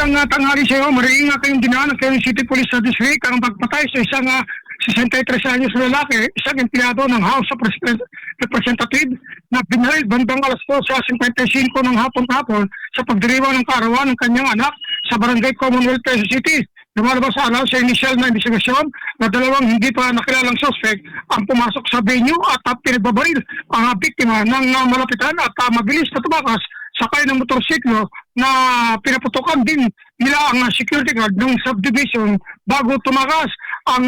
Magandang tanghali sa iyo. Mariing kayong dinaan ng Quezon City Police District ang pagpatay sa isang 63 anyos na lalaki, isang empleyado ng House of Representative na binaril bandang alas 2:55 ng hapon sa pagdiriwang ng kaarawan ng kanyang anak sa Barangay Commonwealth, Quezon City. Lumalabas sa initial na investigasyon na dalawang hindi pa nakilalang suspect ang pumasok sa venue at pinagbabaril ang biktima ng malapitan at mabilis na tumakas sakay ng motorsiklo na pinaputukan din nila ang security guard ng subdivision bago tumakas ang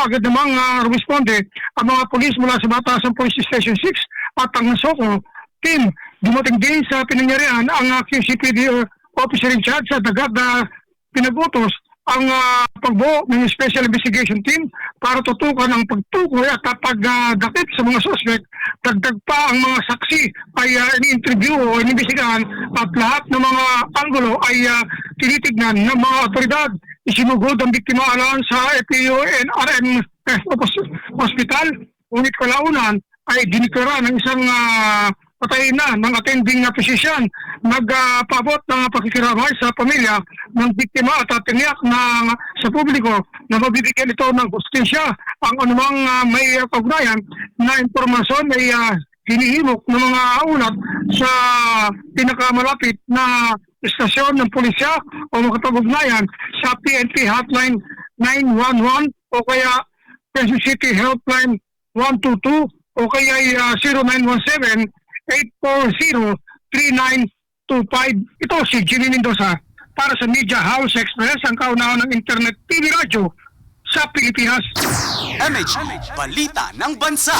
agad namang responde ang mga polis mula sa Batasan Police Station 6 at ang Nasoko team. Dumating din sa pinangyarihan ang QCPD officer in charge sa dagat na pinagutos ang pagbuo ng Special Investigation Team para tutukan ang pagtukoy at pagdakip sa mga suspect. Dagdag pa ang mga saksi ay ini-interview o inimbestigahan at lahat ng mga anggulo ay tinitignan ng mga otoridad. Isinugod ang biktima alang sa FPU and RMF Hospital, ngunit kalaunan ay diniklara ng isang patay na ng attending physician. Nagpaabot ng pakikiramay sa pamilya ng biktima at tiniyak sa publiko na mabibigyan ito ng hustisya. Ang anumang may kaugnayan na impormasyon ay hinihimok ng mga ulat sa pinakamalapit na istasyon ng pulisya o makapag-ugnayan sa PNP Hotline 911 o kaya Quezon City Helpline 122 o kaya 0917 840-3925. Ito si Jimmy Mendoza para sa Media House Express, ang kaunahan ng Internet TV Radio sa Pilipinas. MH, Balita ng Bansa.